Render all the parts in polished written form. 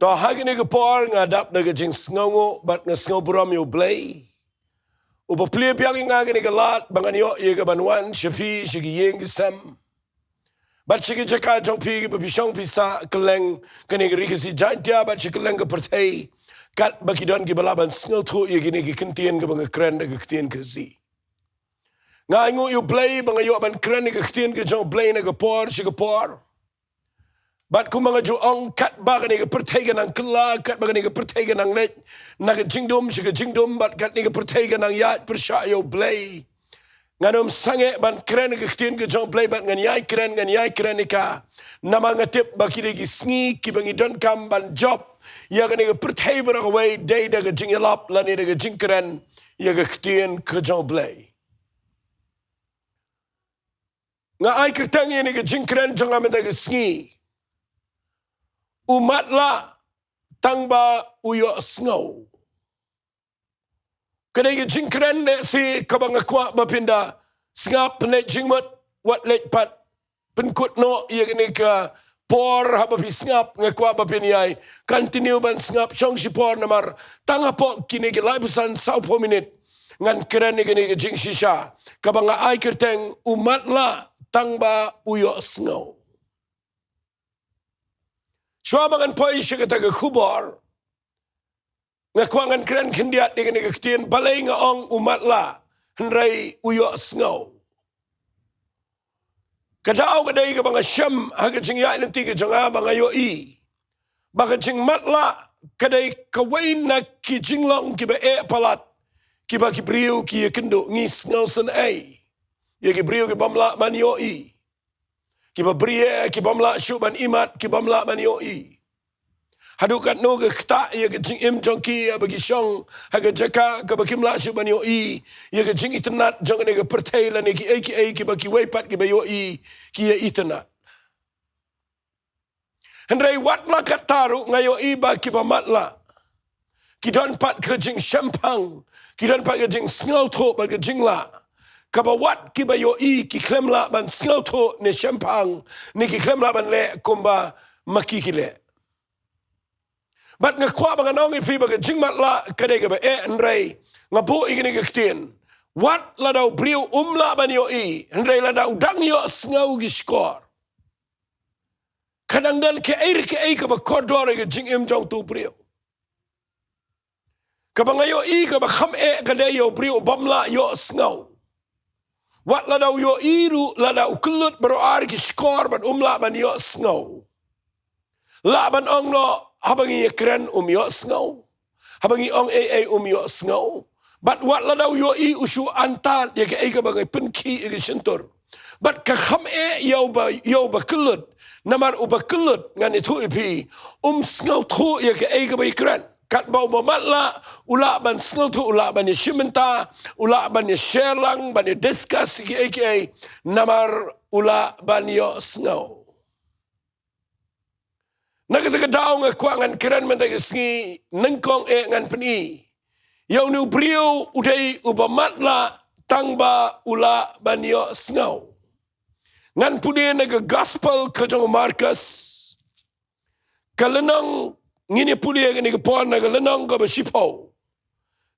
To hagi ni kapor ngadap na gajing sngongo bat nga sngo buram yo blay. Upa plia piang ngagi ni galat bangan yo ye gabanwan shafi shigi yeng gisam. Bat shigi jaka jong pi gi babishong pisa keleng kani gari si jantia bat shigi keleng ke pertai kat bakidon gi balaban sngo thu ye gini gi kentien ke banga kren ga kentien ke si. Ngangu yo blay banga yo ban kren ga kentien ke jong blay na kapor shigi por. Bat kung mga juong kat baga ni ka pertega ng kala, kat baga ni ka pertega ng let, naga jingdom, siya ka jingdom, bat kat ni ka pertega ng yat, persyayo blay. Nganom sange, ban kren ni ka kitin ka jong blay, bat nganyay kren ni ka, na mga tip baki ni ka sngi, kibang idon kam ban job, ya ka ni ka pertega ba away, day na ka jingilap, lani na ka jingkren, ya ka kitin ka jong blay. Nga ay kertang ni ka jingkren, jong amin na ka sngi, Matlah Tangba Iohsngew. Kadang jingkren si kabang akwa bapinda singap ne jingmat wat let pat penkut no ia ni ka por haba singap ngakwa bapiniai continue ban singap song si por namar tanga po kini ke lai busan sau po minit ngan keren ni jing shisha kabang ai kerteng Matlah Tangba Iohsngew. Shwa bangan poi siya kataga kubor. Nga kuangan kren kendiat di kani kaktian balay nga ong Matlah henray Iohsngew. Kadao kaday ka mga siyam haga jing ya ilang tiga jang mga yoi. Baka jing Matlah kaday kaway na ki jinglong kiba palat kiba kibriyo ki yakendo ngis ngawsan ay. Ya kibriyo kibamla man yoi. Kiba brie, kiba mla syuban imat, kiba mla man yoi. Hadukat no ke kta ya ke jing im jongki ya bagi syong haga jaka ke bagi mla syuban yoi. Ya ke jing internet jong ne ke pertai la ne ki ai ki bagi wepat ki ba yoi ki ya internet. Hendrai watla kataru ngayoi ba kiba matla. Kidon pat ke jing syampang, kidon pat ke jing sngaw tho ba ke jing la. Kabawat kiba yoi ki klemla ban sngaw tho ne syampang ni ki klemla ban le kumba makikile. Bat nga kwa ba nong ifi ba jing matla kade ga ba enray nga bu igini ga ktin. Wat la daw briu umla ban yoi enray la daw dang yo sngaw gi skor. Kadang dan ke air ka ba kodor ga jing im jong tu briu. Kabang yoi ka ba kham kade yo briu bamla yo sngaw. Wat la daw yo iru la daw kulut baro ari ki skor ban umla ban Iohsngew. La ban ong no habangi kren Iohsngew. Habangi ong Iohsngew. Bat wat la daw yo i usu antan ya ke ega bangai penki ega sentor. Bat ka kham yo ba kulut namar uba kulut ngan itu ipi Sngew thu ya ke ega ba kren. Kat bau Matlah ula ban sngaw tu ula ban shimenta ula ban sherlang ban discuss ki namar ula ban Iohsngew. Nakataka daw nga kuangan keren man tayo sngi nangkong ngan peni. Yaw nu brio uday uba Matlah Tangba ula ban Iohsngew. Ngan pudi naga gospel kajong Marcus kalenang ngini pulia ni ke pon na lenong ka basipo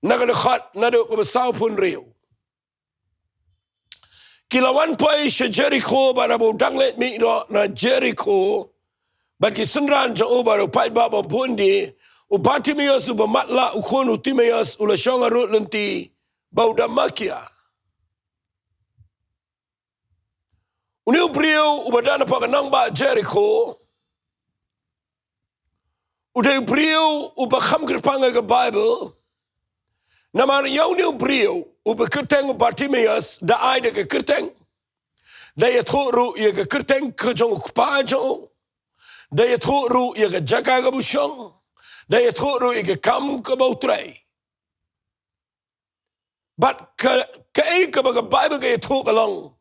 na ka khat na do ka saw pun rio kilawan poi she Jericho bara bo danglet mi do na Jericho bagi senran jo baro pai baba bundi u Bartimeus u Matlah u khonu Timeus u la shonga rut lenti bau damakia uniu brio u badana pa nang ba Jericho uday brio uba kham kerpanga ke Bible namar yaw new brio uba kerteng Bartimeus da ai de kerteng da ya thoru ye ke kerteng ke jong pa jo da ya thoru ye ke jaka ke bushong da ya thoru ye ke kam ke bautrai but ke ke ba Bible ke thok along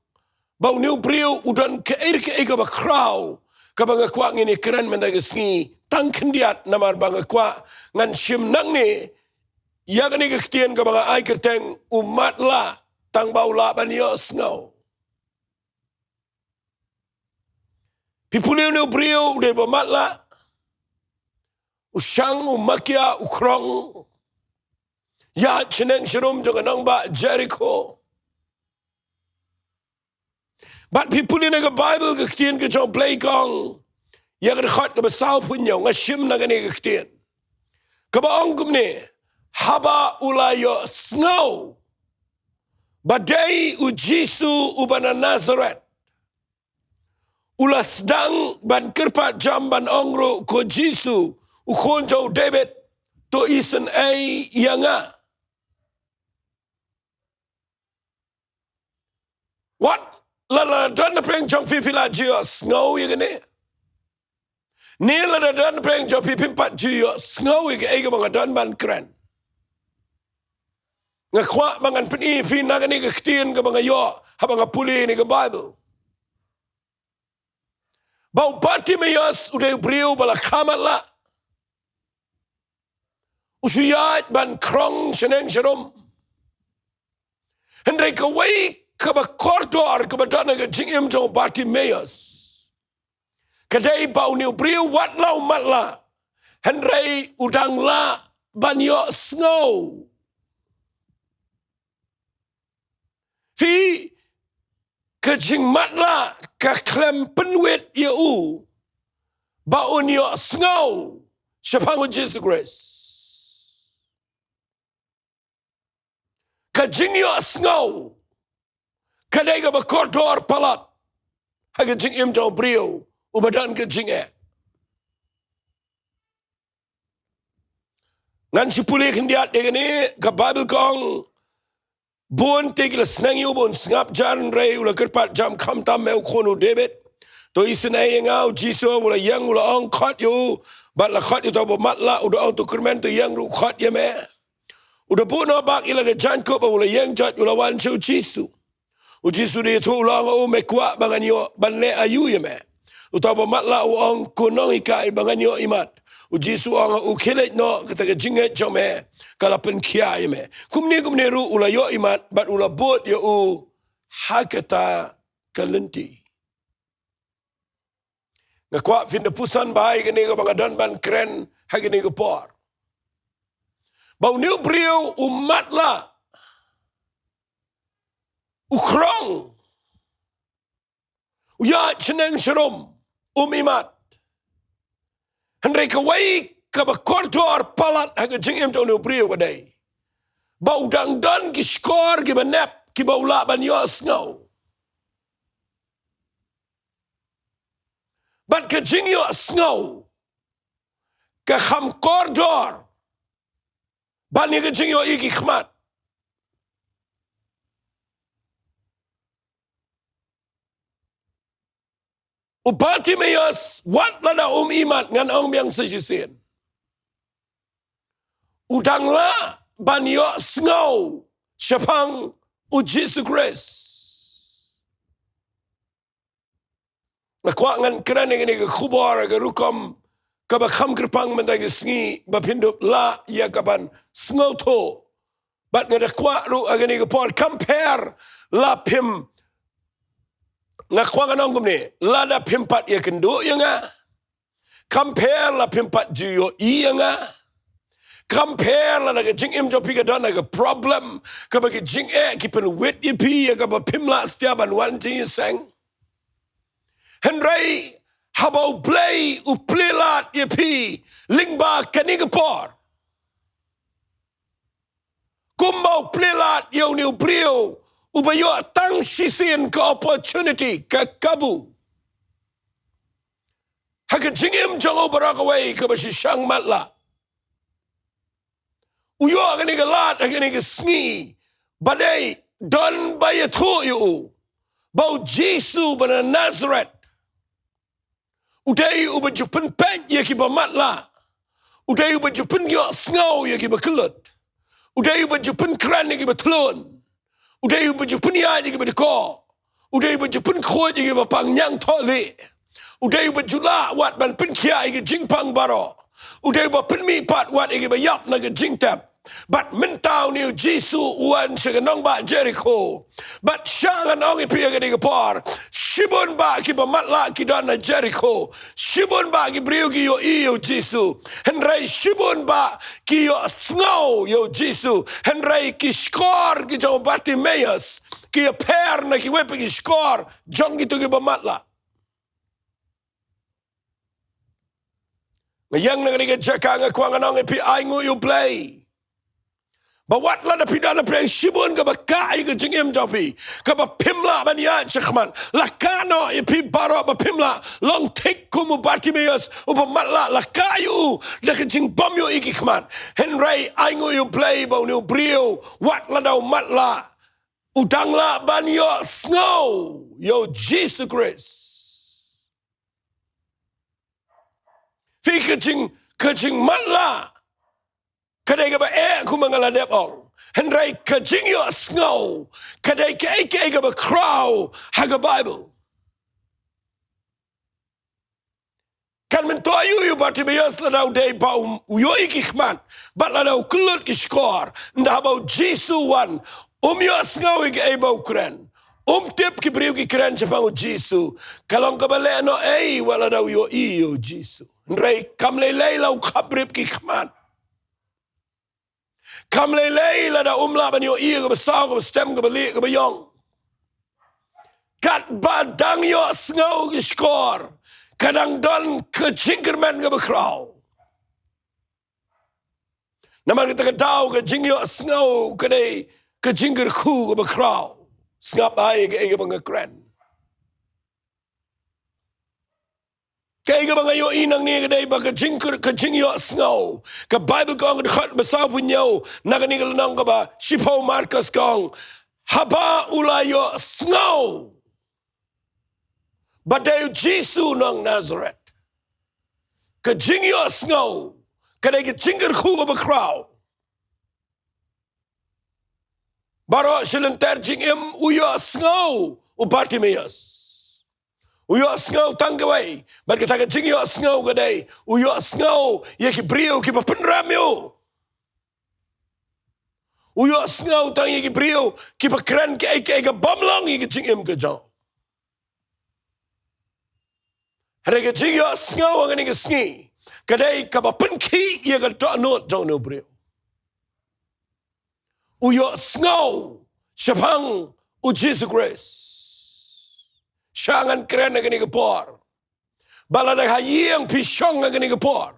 bau new brio udan ke ke ba crow kabanga kwa ngini keren mendaga sngi tang kendiat namar banga kwa ngan shim nang ni yagani kektian kabanga ai kerteng Matlah Tangba ula ban Iohsngew. Pipuliu brio de Matlah Usyang umakia ukrong. Ya cheneng shirum jangan ba Jericho. But people in the Bible kektian ke jong play kong. Ya kan khat ke besau punyo ngashim na gani kektian. Kaba ongkum ni haba Iohsngew. Badai ujisu ubana Nazareth. Ulas dang ban kerpat jam ban ongro ko Jisu ukon jau David to isen ai yanga. What? Lala dan preng jong fifila Iohsngew yagane. Ni lala dan preng jong pipimpat Iohsngew yagane ay mga dan ban kren. Ngakwa mangan peni fin nagani kaktian ka mga yo habang puli ni ka Bible. Bau Bartimaeus udah beriu bala kamat la. Usuyat ban krong seneng serum. Hendai kawai kaba koridor kaba dana ka jingim jong Bartimaeus. Kadai bau ni beriu wat lau matla. Hendai udang la ban Iohsngew. Fi kejing matla ka klem penwit yau baun Iohsngew sepangu Jesus Christ. Kejing Iohsngew kadai ka bakordor palat haga jing im jau brio ubadan kejing ngan si pulih kendiat degani ka Bible kong Buon tegil senang yu bon sengap jaran rei ula kerpat jam kam tam meu kono David. To isenai ngau Jisu ula yang ula ong khat yu bat la khat yu to bo matla uda ong to kermen to yang ru khat ya me. Uda bu no bak ila ke jan ko ula yang jat ula wan chu Jisu. U Jisu de tu ula ngo me kwa bangan yo ban le ayu ya me. Uta bo matla u ong kunong ikai bangan yo imat. U Jisu ong u kilet no kata ke jinget jome. Kalapen kiai me. Kumni ru ula yo imat bat ula bot yo u hakata kalenti. Ngakwa fin de pusan bai gani ka bangadan ban kren hagini ka por. Bau niu brio umat la. Ukrong. Uya cheneng serum imat. Hendai kawai kaba koridor palat haga jingim to no brio kadai. Bau dang dan ki skor ki banap ki bau la ban Iohsngew. Bat ka jing Iohsngew ka kham koridor ban ni ka jing yo iki khmat. Bartimaeus wat lada imat ngan ong biang sejisin. Udang la ban Iohsngew sepang u Jesus Christ. Nakwa ngan keren ini ke kubor ke rukom ke bakham kerpang mendag sengi bapindup la ya kaban Sngeu to. Bat ngada kwa ru agani ke por compare la pim ngakwa kanong kumni la da pimpat ya kendo ya nga. Compare la pimpat juyo iya nga. Compare la naga jing im jo pika dan naga problem ka bagi jing ki pen wit yi pi ya ka ba pimla stiaban wan ting sang. Henry habau play u plelat yi pi lingba kaniga por. Kumbau plelat yo niu brio ubayo tang sisin ka opportunity ka kabu. Haka jing im jo barakaway ka ba si shang matla. Uyo agani ka lat agani ka sngi badai don bayato yu bau Jisu bana Nazareth udai ubajupan pek ya ki ba matla udai ubajupan Iohsngew ya ki ba kelut udai ubajupan kran ya ki ba telun udai ubajupan ya ki ba deko udai ubajupan khoi ya ki ba pangyang tole udai ubajula wat ban pen kia ya ki jingpang baro udai ba penmi pat wat ya ki ba yap na ki jingtap But mentau ni Jisu uan segenong ba Jericho. But syangan ongi pia ke ni par. Shibun ba ki ba matla ki dana Jericho. Shibun ba ki briu ki yo iyo Jisu. Henry shibun ba ki yo snow yo Jisu. Henry ki skor ki jo Bartimaeus. Ki yo per na ki wepe ki skor. Jong ki tu ki ba matla. Ngayang na ni jaka nga kwa nga nong pi ay ngu you play. Bawat la na pidana play shibun ka ba kai ka jingim jopi. Ka ba pimla man ya chakman. Lakano ipi baro ba pimla. Long take kumu Bartimaeus upa matla lakayu. Laka jing bom yo ikikman. Henry ay ngu you play ba unu brio. Wat la daw matla. Udang la ban yo snow. Yo Jesus Christ. Fi kajing matla. Kadai ka ba kumangala dep ong. Henry kajing yo snow. Kadai ka ka ba crow haga Bible. Kan mentoyu yu Bartimaeus la daw day pa yo ikikman. Bat la daw kulut ki skor. Nda ba Jisu wan. Yo snow ik ba kren. Tip ki briu ki kren chapang Jisu. Kalong ka ba le no wala daw yo iyo Jisu. Henry kamlelay law kabrip ki kman. Kam lelay la da umla ban yo iya ka basaw ka stem ka bali ka bayong. Kat badang yo snow ki skor. Kadang don ke jinkerman ka bakraw. Naman kita ka daw ka jing yo snow kadai ka jinker ku ka bakraw. Sngap ay ka ega bang kren. Kaya ka mga yo inang niya kaday ba ka jing yo snow. Ka Bible kong kadakot basaw punyo. Nakanigal nang ka ba Sipaw Marcos kong. Haba ulayo snow. Badayo Jisu ng Nazareth. Ka jing yo snow. Kaday ka jingker ku ka bakraw. Baro silenter jing uyo snow. O Bartimaeus. Iohsngew tanggaway. Ba't kita ka jing Iohsngew kaday. Iohsngew yaki brio ki papunramyo. Iohsngew tang yaki brio ki pakren ki ka bamlang yaki jing ka jaw. Hara ka jing Iohsngew ang aning sngi. Kaday ka papunki yaka do'anot jaw no brio. Iohsngew siyapang o Jesus Christ. Syangan keren na ganigapor. Bala na hayang pisyong na ganigapor.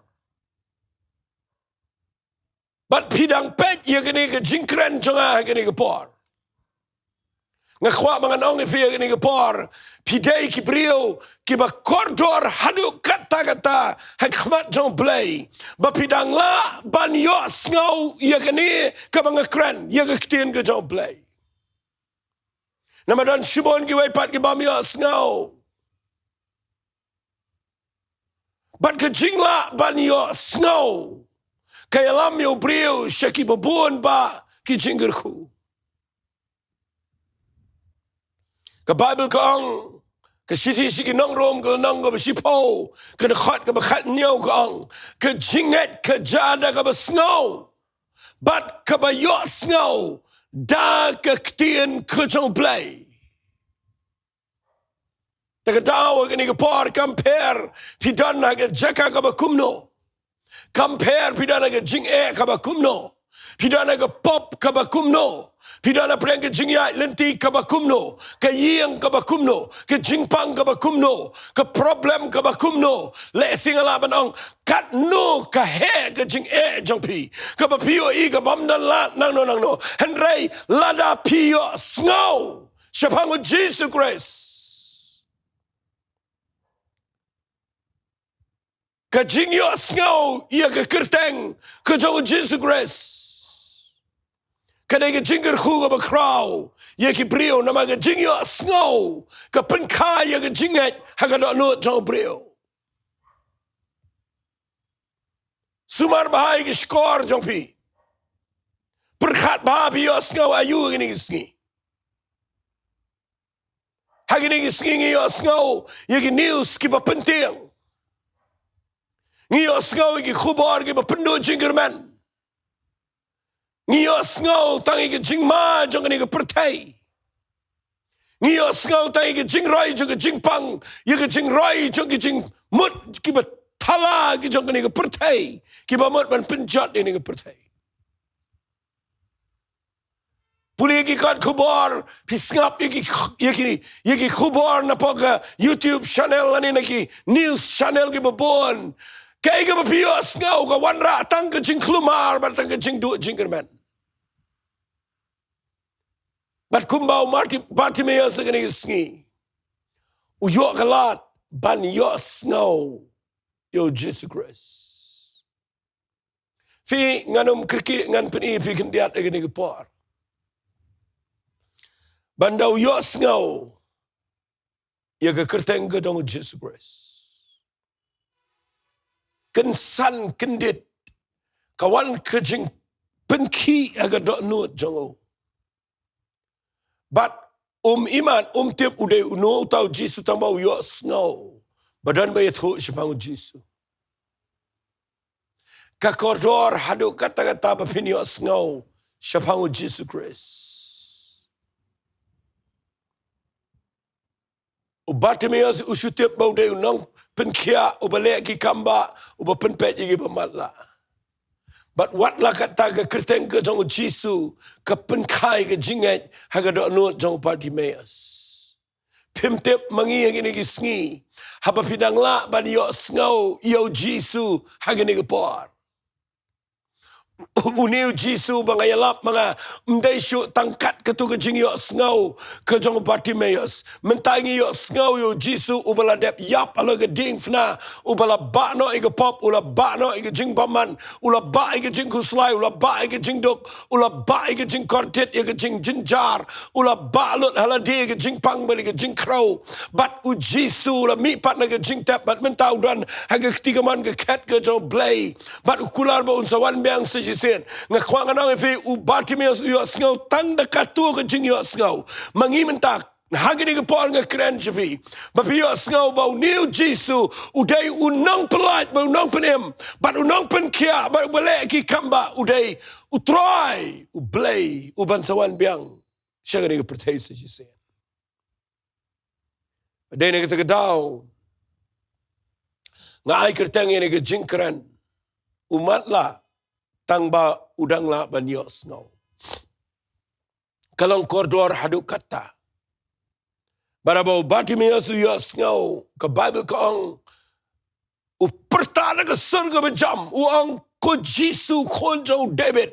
Bat pidang pet ya ganiga jingkren nga ganigapor. Nga kwa mga naong ifiya ganigapor. Piday ki brio ki ba kordor hadu kata-kata hagmat jong play. Ba pidang la ban Iohsngew ya gani ka mga kren ya gaktiyan ka jong play. Namadan shibon ki waipat ki bam Iohsngew. Bat ka jingla ban Iohsngew. Kaya lam yo brio siya ki babuan ba ki jingger ku. Ka Bible kong ka siti si ki nong rom ka nong ka basipaw. Ka nakot ka bakat niyo kong. Ka jinget ka jada ka basngaw. Bat ka ba Iohsngew. Da kaktian kujong play. Tagadawa gani kapar compare pidana ga jaka ka bakumno. Compare pidana ga jing ka bakumno. Pidana ga pop ka bakumno. Pidana preng ka jing lenti ka bakumno. Ka yiyang ka bakumno. Ka jingpang ka bakumno. Ka problem ka bakumno. Le singalaban ang kat no ka he ka jing jong pi. Ka ba piyo ka bamdan la nang no. Henry lada Iohsngew. Siyapango Jesus Christ. Ka jing Iohsngew iya ka kerteng ka jong Jesus Christ. Kadai ka jingger ku ka bakraw. Iya ki brio nama ka jing Iohsngew. Ka penkay iya ka jinget haka do no jong brio. Sumar bahay ki skor jong pi. Perkat bahay Iohsngew ayu gini kisngi. Hagi ni kisngi Iohsngew iya ki news ki papenting. Iohsngew ki kubar ki papendo jingerman. Iohsngew tangi ke jing ma jong ni ke pertai. Iohsngew tangi ke jing roi jong ke jing pang, ye ke jing roi jong ke jing mut ki ba thala ki jong ni ke pertai. Ki ba mut ban penjat ni ke pertai. Puli ki kat khubar pisngap ye ki khubar na pag YouTube channel ani na ki news channel ki babon. Kay ka ba Iohsngew ka wanra tang ke jing klumar ba tang ke jing du jing kerman. But kumbau Bartimaeus agani sngi. Uyok kalat ban Iohsngew yo Jesus Christ. Fi nganum kriki ngan peni fi kendiat agani kepor. Bandau Iohsngew ya ke kerteng ke dong Jesus Christ. Kensan kendit kawan kejing penki aga dok nut jongo. But iman tip uday uno tau Jesus tambah Iohsngew. Badan bayat ho sipangu Jesus. Kakordor hadu kata-kata bapin Iohsngew sipangu Jesus Christ. Bartimaeus usutip bau day unang penkia ubalek ki kamba ubapenpet gi Matlah. But what la kata ke kerteng ke jong Jesus ke penkai ke jingat haga dok nut jong Bartimaeus. Pimtip mangi hagi ni sngi haba pidang la ban Iohsngew yo Jesus hagi ni por. Uniu Jesus bangayalap mga mdaisyo tangkat ketu ke jing Iohsngew ke jong Bartimaeus. Mentangi Iohsngew yo Jesus ubala dep yap ala ke ding fna ubala ba no ige pop ula ba no ige jing paman ula ba ige jing kuslai ula ba ige jing dok ula ba ige jing kortet ige jing jinjar ula ba lut haladi ige jing pang bali ige jing crow bat u Jesus ula mi pat na ke jing tap bat mentau dan haga ketiga man ke cat ke jong blay bat ukular ba unsawan biang jisen ngakwang anang fi u Bartimaeus Iohsngew tang da katu ke jing Iohsngew mangi mentak hagi ni ke por ngakren jepi bapi Iohsngew bau new Jesus udai unang pelat bau unang penem bat unang penkia bat balek ki kamba udai utrai u blay u bansawan biang siaga ni ke pertai jisen dai ni ke dau ngai kerteng ni ke jingkran Matlah Tangba udang la ban Iohsngew. Kalong kordor haduk kata. Barabau Bartimaeus Iohsngew ke Bible kong pertanda ke surga bejam uang ko Jesus konjau David.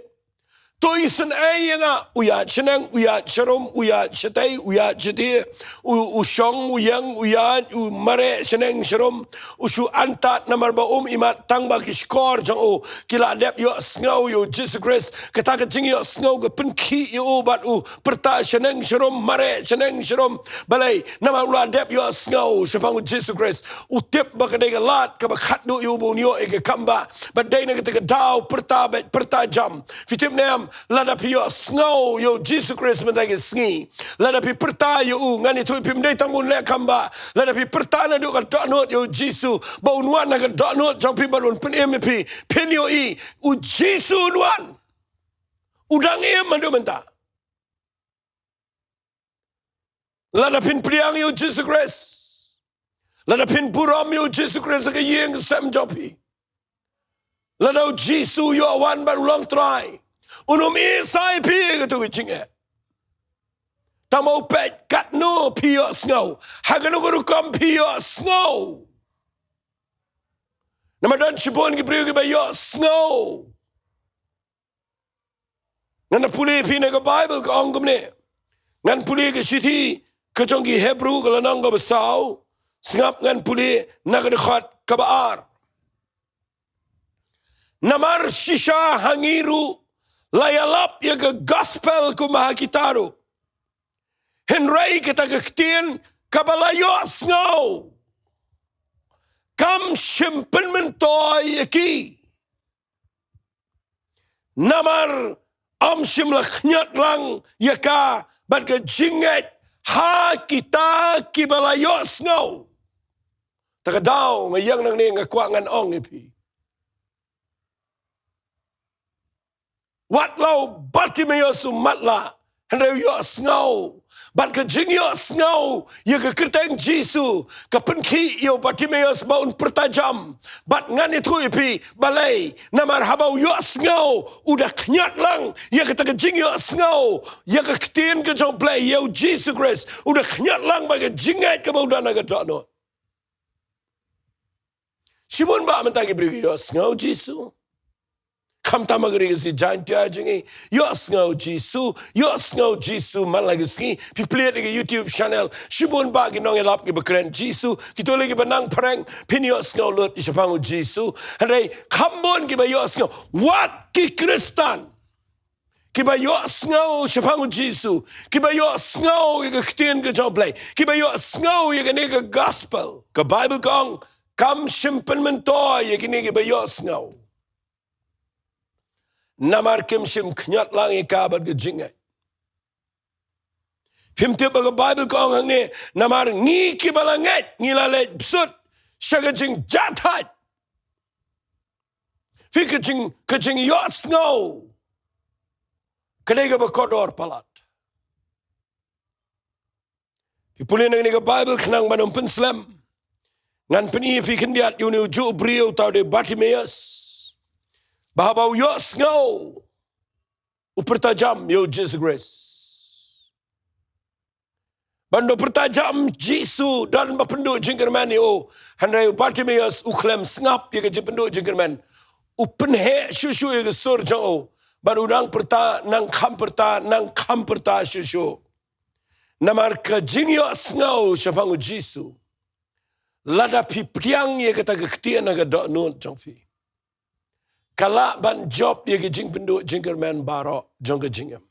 To isen nga uya chenang uya cherom uya chetay uya cheti ushong uyang uya mare chenang cherom ushu antat namar ba imat tangba kishkor jang kila dep Iohsngew yo Jesus Christ kata ke jing Iohsngew ke penki yo bat perta chenang cherom mare chenang cherom balai nama ula dep Iohsngew sepang Jesus Christ utip ba kedai lat ka ba khatdu yo bonio ke kamba badai na ke dau perta jam fitim nem lada pi Iohsngew yo Jesus Christ mentagi sngi lada pi perta yo ngani tu pi mdai tangun le kamba lada pi perta na do ka donot yo Jesus ba unwan na ka donot jang pi balun pen MP penio i u Jesus unwan udang em mando menta lada pin priang yo Jesus Christ lada pin buram yo Jesus Christ ka yeng sam jopi lada Jesus yo wan ba long try unum isai pi ketu jinge tamau pet kat no pi Iohsngew haganu guru kam pi Iohsngew namadan chipon ki priu ki ba Iohsngew ngan puli pi na ka Bible ka ongum ne ngan puli ke siti ke jongki Hebrew ka lanang ka basau singap ngan puli na ka dekhat ka baar namar shisha hangiru layalap ya ke gospel ku mahakitaru. Henry kita kektien kabala Iohsngew. Kam simpen mentoy ki. Namar am simlak nyat lang yaka bat ke jinget ha kita kibala Iohsngew. Takadaw ngayang nang ni ngakwa ngan ong ipi. Wat lau Bartimaeus Matlah Henry Iohsngew Bat ke jing Iohsngew Ye ke keteng Jisu Ke penki yo Bartimaeus baun pertajam Bat ngan itu ipi balai Namar habau Iohsngew Udah kenyat lang Ye ke ke jing Iohsngew Ye ke ketien ke jong play Yo Jisu Christ Udah kenyat lang bagi jingat ke bau dana ke dono Sibun ba mentagi beri Iohsngew Jisu Kam tama gari si giant dia jengi Iohsngew Jisu man lagi singi play lagi YouTube channel Shibun ba gi nong elap gi bekeren Jisu kita lagi benang perang pin Iohsngew lut isapangu Jisu handai kambon gi ba Iohsngew what ki Kristen ki ba Iohsngew isapangu Jisu ki ba Iohsngew gi ketien gi joblay ki ba Iohsngew gi ne gospel ke Bible kong kam simpen mentoy gi ba Iohsngew Namar kim sim knyat lang ikabat ke jingat. Pimte baga Bible ko ang ni namar ngi kibalanget ngi lalet bsut syaga jing jatat. Fika jing Iohsngew. Kadega ba kodor palat. Pipulin ang ni Bible kanang manong penslam. Ngan peni fikin diat yuni uju brio tau de Bartimaeus. Bahabaw Iohsngew upertajam yo Jesus Christ. Bando pertajam Jisu dan bapenduk jingkerman yo handai Bartimaeus uklem sngap ye ke penduk jingkerman upenhe syusyu ye ke surjao barudang perta nang kam perta syusyu namar ke jing Iohsngew syapangu Jisu lada pi priang ye kata ke ketian aga dok nun jongfi Kala ban job ye ke jing penduk jingkerman barok jong ke jingam.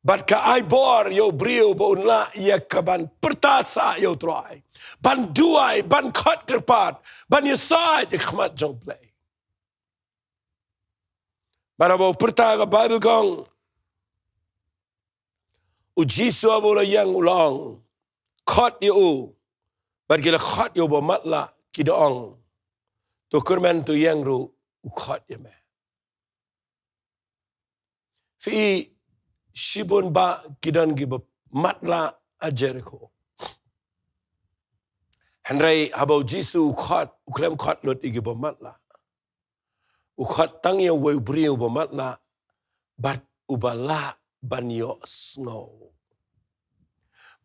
Bat ka ai bor yo brio bo unla ye ka ban pertasa yo troai. Ban duai ban kot kerpat ban ye sai de khmat jong play. Bara bo perta ka Bible gong u Jisu abola yang ulang kot yo bat gila kot yo bo matla kidoong to kerman to yang ru ukhat ye me. Fi shibun ba kidan gi Matlah a Jericho. Handrai habau Jisu ukhat uklem khat lot igi bo Matlah. Ukhat tang ye we brio bo Matlah bat ubala ban Iohsngew.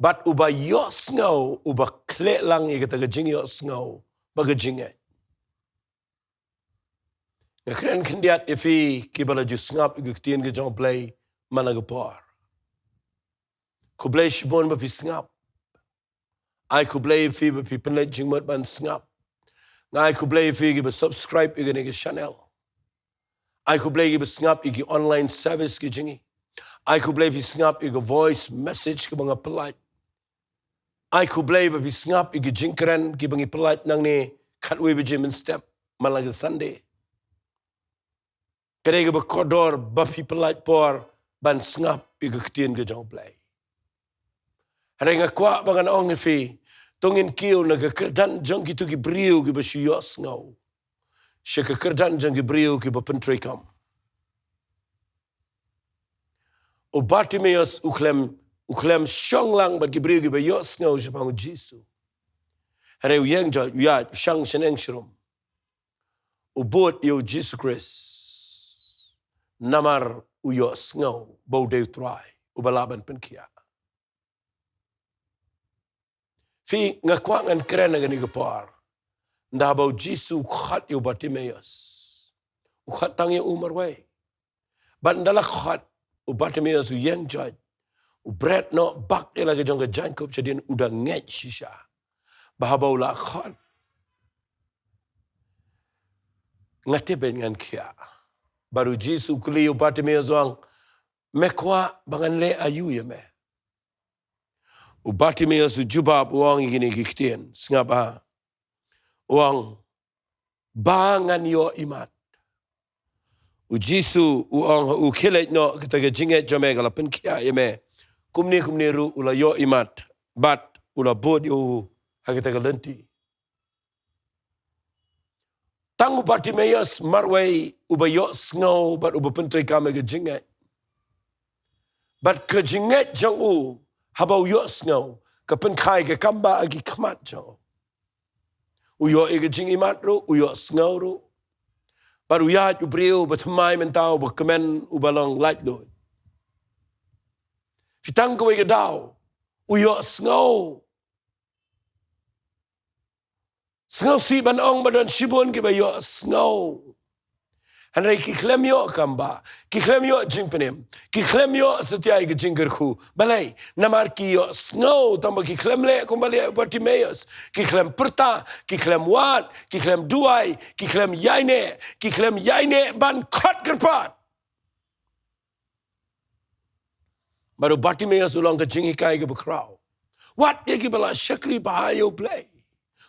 Bat uba Iohsngew uba klek lang ye kata jing Iohsngew baga jingat. NONGKREN kendiat ifi kibala jusngap iguktiin ke jong play managapar. Ku play shibon ba pi sngap. Ai ku play ifi ba pi penlet jingmat ban sngap. Ngai ku play ifi giba subscribe igane ke channel. Ai ku play giba sngap igi online service ke jingi. Ai ku play pi sngap igi voice message ke mga pelat. Ai ku play ba pi sngap igi jingkeren ki bangi pelat nang ni katwe bijimin step malaga Sunday. Kadai ba kodor bapi pelat por ban sngap pi ketien ke jong play. Hari ngakwa bangan ong ifi tongin kiu na kekerdan jong kitu ki brio ki ba Iohsngew. She kekerdan jong ki brio ki ba pentrekam. O Bartimaeus uklem syong lang bat ki brio ki ba Iohsngew sipangu Jisu. Hari uyang jo ya syang seneng shrum. Ubot yo Jesus Christ. Namar Iohsngew bau de try ubalaban penkia. Fi ngakwangan keren ngani gapar. Nda bau Jisu khat yo Bartimaeus. Ukhat tang ye umar way. Ban dala khat u Bartimaeus u yang judge. U bread no bak de lagi jong Jacob sedin udah ngej shisha. Bahabau la khat. Ngate ben ngan kia. Baru Jisu kuliu Bartimaeus wang mekwa bangan le ayu ye me. U Bartimaeus jubab wang igini giktien sngaba. Wang bangan yo imat. U Jisu u kilet no kita jinget jome kala penkia ye me. Kumni ru ula yo imat bat ula bod yo hakita lenti. Tang Bartimaeus marway uba Iohsngew but uba pentray kami gajinget. But gajinget jang u habaw Iohsngew kapen kai ke kamba agi kamat jang. Uyo gajing imat ro Iohsngew ro. But uyat ubriu but mai mentau ba kemen ubalong light do. Fitang ko gadaw Iohsngew. Sngew si banong badan shibon ke ba Iohsngew. Hanray kiklemyo kamba, kiklemyo jingpenem, kiklemyo setiai ke jingkerku. Balai, namar ki Iohsngew tamba kiklemle kumbali Bartimaeus, kiklem perta, kiklem wat, kiklem duai, kiklem yaine ban kot kerpat. Baru Bartimaeus ulang ke jingikai ke bekrau. Wat ye ki bala syakri bahayo play.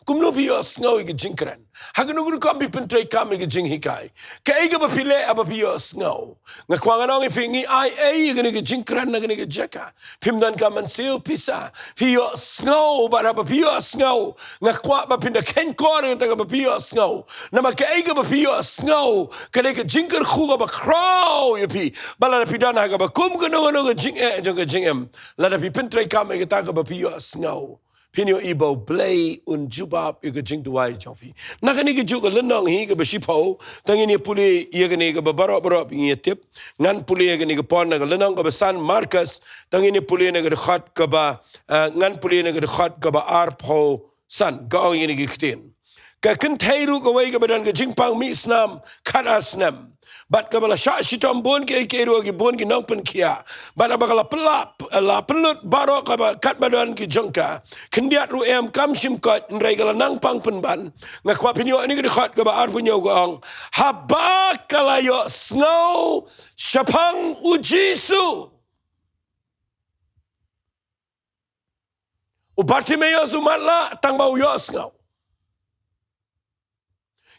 Kumno pi Iohsngew ke jingkren. Haganuguru kambi pentray kami ke jinghikai. Kaiga ba pile aba pi Iohsngew. Ngakwangan ang ifingi ai gani ke jingkren na gani ke jeka. Pimdan ka mansil pisa. Pi Iohsngew ba ba pi Iohsngew. Ngakwa ba pinda kenkor nga ba pi Iohsngew. Nama kaiga ba pi Iohsngew. Kani ke jingker khuga ba kraw yapi. Bala na pidan haga ba kum gano ke jingem. Lada pi pentray kami ke taga ba pi Iohsngew. Pinyo ibo blay un jubab yu jing duai jopi. Nakani ke juga lenong hi ke besipo. Tangini puli iya gani ke barok ngi tip. Ngan puli iya gani ke pon na lenong ke San Marcus. Tangini puli na ke khat ke ba ngan puli na ke khat ke ba arpo san. Kau ini ke kitin. Ke kentairu ke wai ke badan ke jingpang mi snam khat asnam. Bat kabala syak sitom bon ke keru ke bon ke nongpen kia. Bat abakala pelap la pelut barok kaba kat badan ke jengka. Kendiat ru em kam sim kot nrai kala nang pang penban. Ngakwa pinyo ini ke dekat kaba ar punyo gong. Haba kala Iohsngew syapang ujisu. Bartimaeus Matlah Tangba Iohsngew.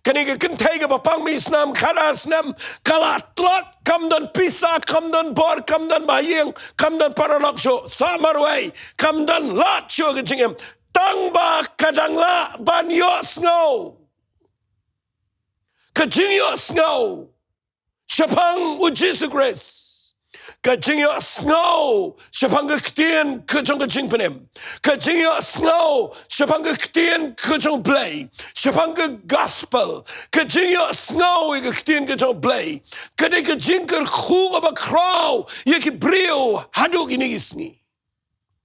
Kani ke kentai ke bapang mi snam kadas nam kala tlot kam don pisa kam don bor kam don bayeng kam don paralokso samarway kam don lot syo ke jingem tangba kadangla ban Iohsngew ke jing Iohsngew syapang ujisu grace ke jing Iohsngew syapang ke ketien ke jong ke jing penem ke jing Iohsngew syapang ke ketien ke jong play syapang ke gospel ke jing Iohsngew ke ketien ke jong play ke de ke jing ke khu ba kraw ye ki brio hadu gini gisni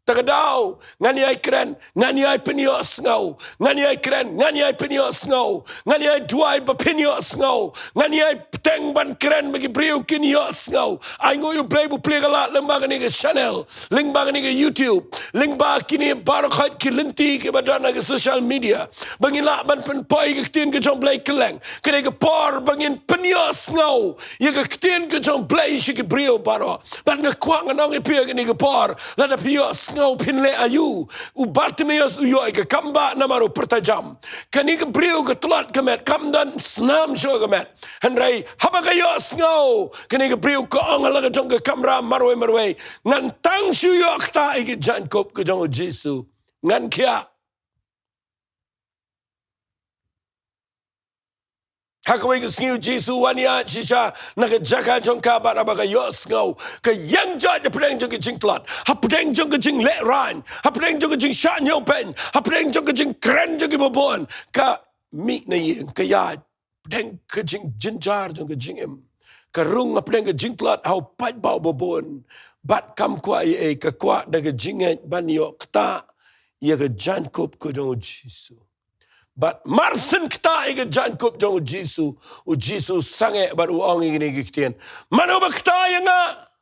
Tagadao, ngani ay kren, ngani ay pen Iohsngew, ngani ay kren, ngani ay pen Iohsngew, ngani ay duai ba pen Iohsngew, ngani ay teng ban kren bagi brio kin Iohsngew. Ay ngoyo play bu play galat lembaga ni ke channel, lembaga ni ke YouTube, lembaga kini barakat ki lenti ke badana ke social media. Bangin la ban pen poi ke tin ke jong play keleng, kene ke por bangin pen Iohsngew, ye ke tin ke jong play shi ke brio baro. Ban ke kwang anong ipia ke ni ke por, lada Iohsngew Iohsngew pinle ayu u Bartimaeus u yoi ke kamba namaru pertajam kani ke brio ke telat kemet kamdan snam syo kemet henrai haba ke Iohsngew kani ke brio ke ongala ke jong ke kamra marwe ngan tang syu yok ta ke jankop ke jong Jesu ngan kia Hakaway ke singiw Jesu wania shisha nakajaka jong kabat abaga Iohsngew ke yang jat de pedeng jong ke jing tlat ha pedeng jong ke jing let ran ha pedeng jong ke jing sha nyau pen ha pedeng jong ke jing kren jong ke bobon ka mi na yin ke ya pedeng ke jing jinjar jong ke jing em ka rung ha pedeng ke jing tlat hau pat bau bobon bat kam kwa ye ke kwa de ke jing ban yo kta ye ke jankop ke jong Jesu But marsen kita iga jankop jong Jesu, u Jesu sange baru ong ingin igiktian. Mano ba kita nga?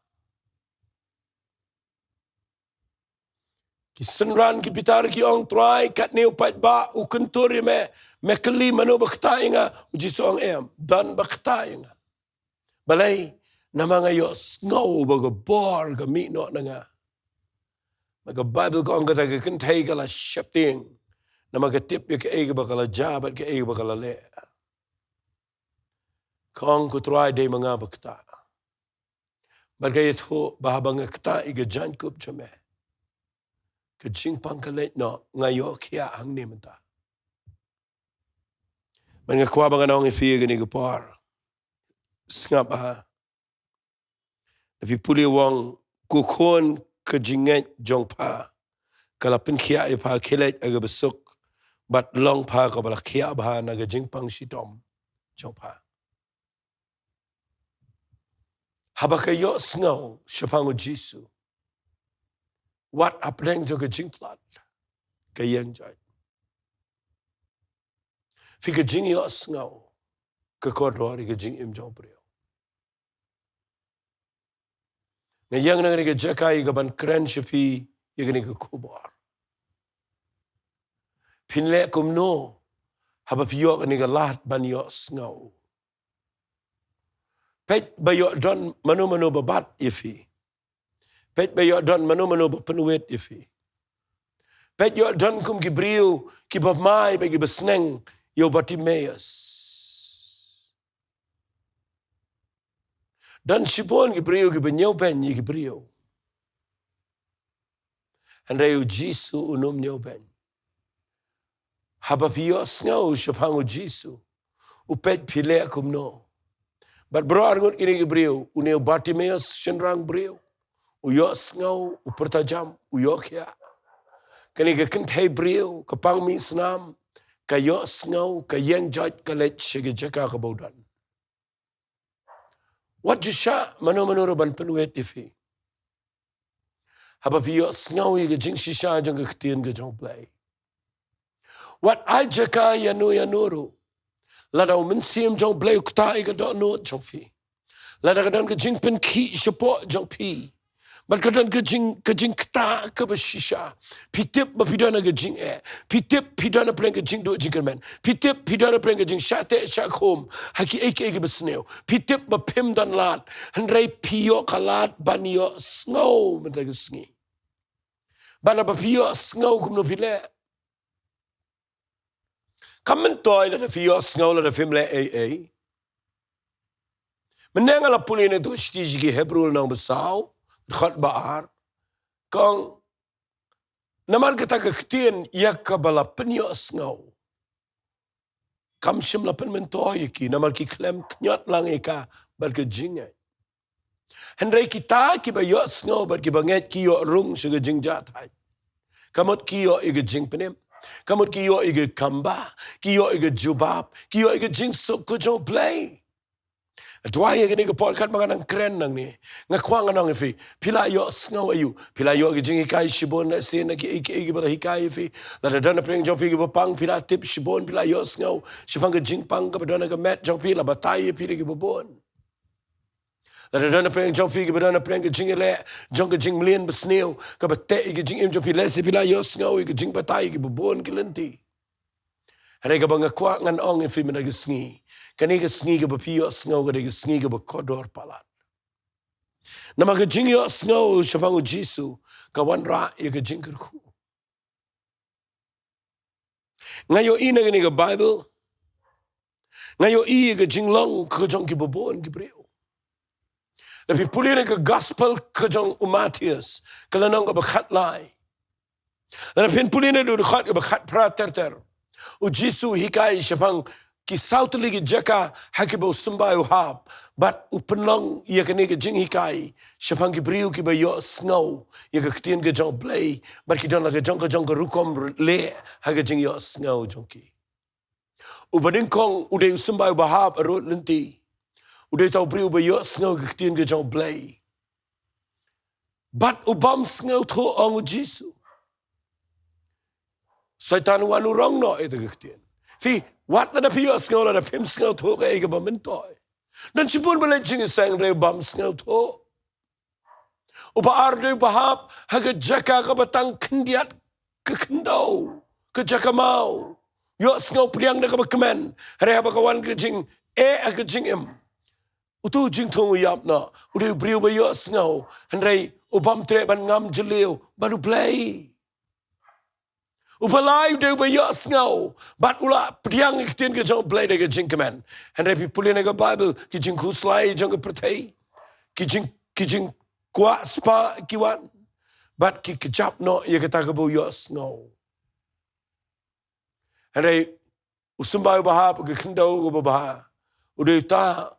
Kisenran ki pitar ki ong try kat ne upat ba u kentur me keli mano ba kita nga u Jesu ong em dan ba kita nga. Balay nama nga Iohsngew ba ga bor ga mi no nga. Maga Bible ko ang kata ka kentay ka la syapting. Na magatip yung kaig bakala jabat kaig bakala le. Kong kutry day mga bakta. Bagayit ho bahabang akta iga jankop chame. Kajing pangkalit no ngayo kya ang nimenta. Mengakwa banganong ifi gani gapar. Sngap ha. Tapi puli wang kukon kejinget jong pa. Kalapin kia ipa kilet aga besuk. Bat long pa kabala kia bah naga jingpang sitom jong pa. Habaka Iohsngew shapangu Jisu. Wat apreng joga jingplat. Kayang jay. Fika jing Iohsngew. Kekodor ika jing im jong brio. Ngayang nang ika jakai ika ban kren shapi ika nika kubar. Pinle kumno. Haba piyok nika lahat ban Iohsngew. Pet bayok don manu-manu babat ifi. Pet bayok don manu-manu bapenuit ifi. Pet yok don kum kibriu ki bamai bagi besneng yo Bartimeus. Dan sipon kibriu ki benyau ben yi kibriu. Andayu Jisu unum nyau ben. Haba Iohsngew shapangu Jisu. Upet pile kumno. But bro arngut kini kibriu, uneu Bartimeus shenrang briu, Iohsngew upertajam, uyokia. Kani ke kentai briu, kapang mi senam, ka Iohsngew, ka yang jat kalet shige jaka kabaudan. What jusha mano ban penuet ifi. Haba Iohsngew ye jing shisha jang ke ketien ke jong play. What I jaka yanuru. Ladau mensim jong bleu kta ika do no jong fi. Ladau kadan ke jing pen ki support jong pi. But kadan ke jing kta ke beshisha. Pitip bapidana ke jing Pitip pidana preng ke jing do jingkerman. Pitip pidana preng ke jing shate shakhom. Haki eke besneu. Pitip bapim dan lat. Hendrai pio kalat ban Iohsngew mentag sngi. Bana ba Iohsngew kumno pile. Kamentoy la Iohsngew la fimle Menenga la puline do stijigi Hebrul nang besau, khat baar. Kang namar kita ketien yakabala Iohsngew. Kam shim la pen mentoy ki namar ki klem knyat lang eka bar ke jingai. Hendrai kita ki ba Iohsngew bar ki banget ki yo rung suga jingjat hai. Kamot ki yo ige jing penem. Kamut kiyo ige kamba, kiyo ige jubab, kiyo ige jingsuk ko jong play. Dwaya gini ko podcast mga nang kren nang ni. Ngakwang anong ifi, pila Iohsngew ayu, pila yo ige jing hikai shibon na sin, naki ige bala hikai ifi, lada dana preng jong pi ige bapang, pila tip shibon, pila Iohsngew, shibang ke jing pang ka badana ka met jong pi, la batay pi ige babon. Lada dana preng jong pi ige badana preng ke jing ele, jong ke jing mlien besneu, ka bate ige jing im jong pi lesi pila Iohsngew, ige jing batay ige babon ke lenti. Hari ka bang akwa ngan ong ifi menagi sngi. Kani ka sngi ka ba Iohsngew ka ka sngi ka ba kodor palat. Nama ka jing Iohsngew shapangu Jisu ka wan ra ya ka jing kerku. Ngayo ina kani ka Bible. Ngayo i ka jing long ka jong ki babon ki breu. Tapi puli ka gospel ka jong Matius ka lanong ka ba khatlai. Tapi puli na do khat ka ba khat pra ter. O Jisu hikai shapang ki sautli ki jaka hakibo sumbayo hab but upenlong ia kani ke jing hikai shapang ki briu ki ba Iohsngew ia ka ktien ke jong play but ki don la ke jong ka rukom le ha ke jing Iohsngew jong ki ubading kong ude sumbayo bahab arot lenti ude tau briu ba Iohsngew ke ktien ke jong play but ubam sngew tho ong Jisu Satan wanu rong no ito gktien. Fi wat na Iohsngew la pim sngew tho ka ega bamintoy. Dan sipun bala jing sang re bam sngew tho. Upa arde bahap haga jaka ka batang kendiat ke kendau ke jaka mau. Iohsngew priang na ka bakmen. Hare ha bakawan ke jing ke jing em. Utu jing thong yap na. Ude briu ba Iohsngew. Henry ubam tre ban ngam jeleu baru play. Upalai de ba Iohsngew, bat ula priang iktien ke jong play de ke jing kemen. Henry pi puli na ka Bible ki jing kuslai jong ke pertei. Ki jing kwa spa kiwan. Bat ki kejap no ye kata ke bu Iohsngew. Henry Usumba ubaha ke kendo ubaha. Udah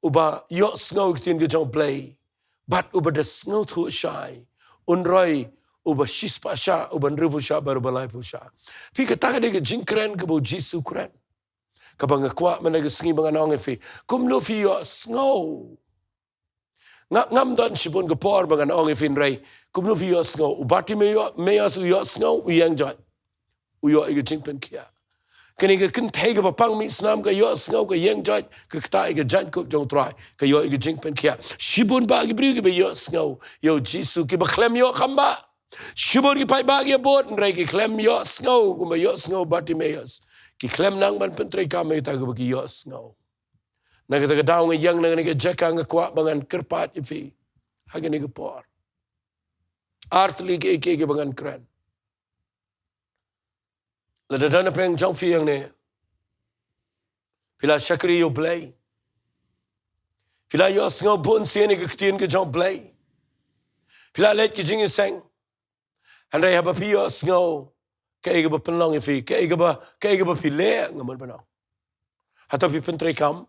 uba Iohsngew ketin ke jong play. But uba the snow thu shy. Unroi uba shispa sha uba nrivu sha baru balai pusha. Fi ke taka de ke jingkren ke bo jisu kren. Kabang kwa mana ke sengi bang anong fi. Kum lo fi Iohsngew. Ngam dan sibun ke por bang anong fi nrai. Kum lo fi Iohsngew. Ubati meyas Iohsngew uyang jai. Uyo ke jingpen kia. Kini ke kentay ke papang mi snam ke Iohsngew ke yang jai ke ktai ke jan kup jong try ke yo ke jingpen kia. Sibun ba ke bri ke be Iohsngew. Yo jisu ke baklem yo kamba. Sibun ke pai ba ke bot nrai ke klem Iohsngew kuma Iohsngew bati meyas. Ki klem nang ban pentrai kami ta ke bagi Iohsngew. Na ke ta daung yang na ke jeka nga kwa bangan kerpat ifi. Hagani ke por. Artli ke bangan keren. Lada dana preng jong fi yang ne. Pila syakri yo blay. Pila Iohsngew bun siene ke ketien ke jong blay. Pila let ke jing seng. Handai haba pi Iohsngew ke ega ba penlong ifi ke ega ba pile ngamon panau. Hato pi pentrai kam.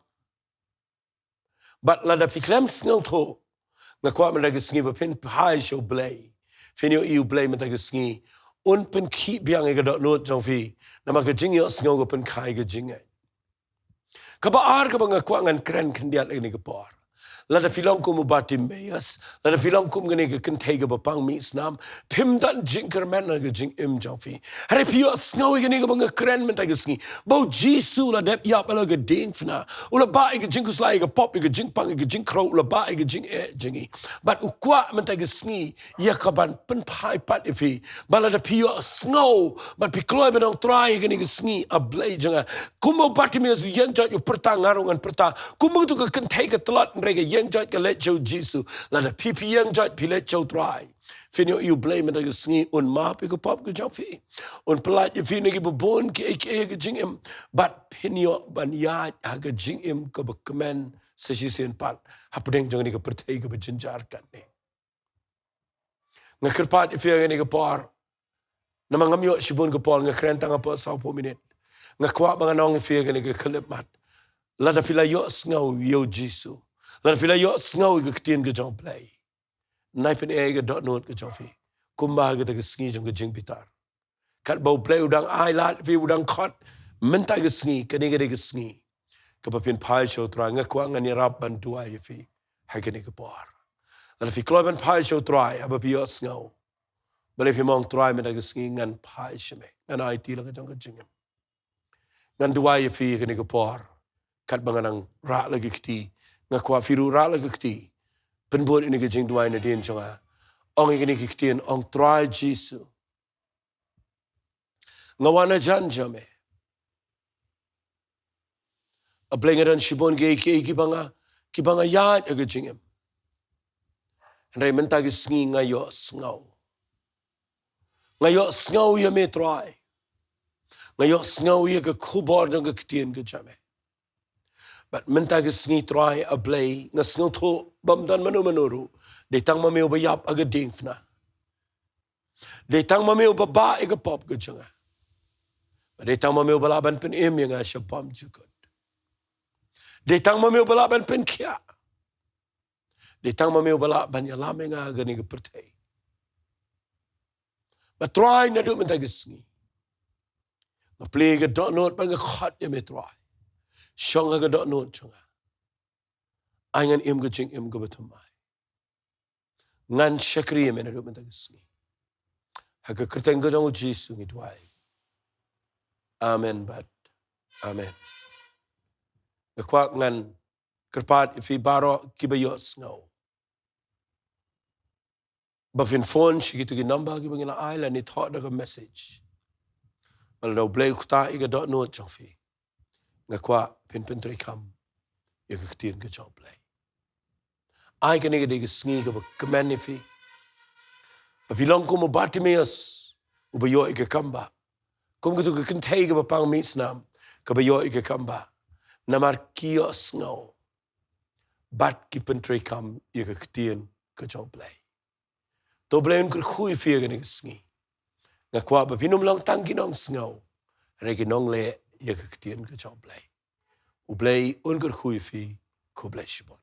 But lada pi klem sngew tho. Ngakwa man lagi sngi ba pen hai show blay. Finyo iu blay man lagi sngi. Un pen ki biang ega dot not jong fi. Nama ke jing Iohsngew ke pen kai ke jing ai. Kaba ar ka bang ngakwa ngan kren kendiat ini ke por. Lada filong kum ubati meyas. Lada filong kum gani ke kentay ke bapang mi snam. Pim dan jingker men na ke jing im jong fi. Hari pi Iohsngew gani ke bang kren men ta ke sngi. Bau jisu la dep yap ala ke ding fina. Ula ba ke jing kuslai ke pop ke jing pang ke jing crow ula ba ke jing jingi. But ukwa men ta ke sngi ya kaban pen pai pat ifi. Bala da pi Iohsngew but pi kloi benong try gani ke sngi a blay janga. Kumo bati meyas yang jat yu perta ngarungan perta. Kumo tu ke kentay ke telat mereka yang jat ke let chow jisu. Lada pipi yang jat pi let chow try. Finyo you blame it ke sngi un ma pi ke pop ke jong fi. Un pelat je fi negi bebon ke ke jing im. But pinyo ban yat ha ke jing im ke bekemen sesisen pat. Hapedeng jong ni ke pertai ke berjenjarkan ni. Ngakerpat ifi ni ke par. Nama ngamyo sibun ke par ngakren tang apa 20 minit. Ngakwa banganong ifi ni ke kelip mat. Lada fila Iohsngew yo jisu. Lada fila Iohsngew ke ketien ke jong play. Nai pen ke dot note ke jong fi. Kumba ke te ke sngi jong ke jing pitar. Kat bau play udang ai lat fi udang kot. Mentai ke sngi ke ke sngi. Ke papin pai show try ngakwa ngani rap ban tua ye fi. Hai ke ke par. Lada fi kloi ban pai show try aba pi Iohsngew. Bale fi mong try men ke sngi ngan pai sheme. Ngan ai ti la ke jong ke jingem. Ngan dua ye fi ke par. Kat banganang ra lagi kti. Ngakwa firu ra lagi kti. Penbuat ini ke jing dua ina din chonga. Ong ini ke ktien ong try jisu. Ngawana jan jame. A blengeran shibon ge ki banga yat ke jingem. Ndai menta ke sngi nga Iohsngew. Nga Iohsngew ye me try. Nga Iohsngew ye ke kubor jong ke ktien ke jame. But menta ke sngi try a blay nga sngew tho bam dan manu. De tang mameu ba yap aga ding fna. De tang mameu ba ba ega pop ke janga. De tang mameu ba laban pen em yang a shabam jukut. De tang mameu ba laban pen kia. De tang mameu ba laban ya lame nga aga ni ke pertai. But try na do menta ke sngi. Nga play ke dot note pa nga khat ya me try. Shong aga dot note changa. Angan im ke jing im ke betumai. Ngan syakri ya mena do menta ke sngi. Haka kerteng ke jong jisu ngi tuai. Amen bat. Amen. Ngakwa ngan kerpat ifi baro kiba Iohsngew. Bafin phone shikitu ki number ki bangina aila ni thought daga message. Maldaw blay kuta iga dot note chong fi. Ngakwa pin tri kam. Iga ktien ke jong blay. Ai ka niga diga sngi ka ba kamani fi. Bafilong ko mo bati meyas. Ubayo iga kamba. Kung gitu ka kentay ka ba pang misnam. Kabayo iga kamba. Namar ki Iohsngew. Bat ki pentri kam iga ktien ke jong blay. To blay un kerkhui fi iga niga sngi. Ngakwa ba pinum lang tang kinong sngew. Reki nong le je getien ke job bly. U bly onker goeie fi ko bless you.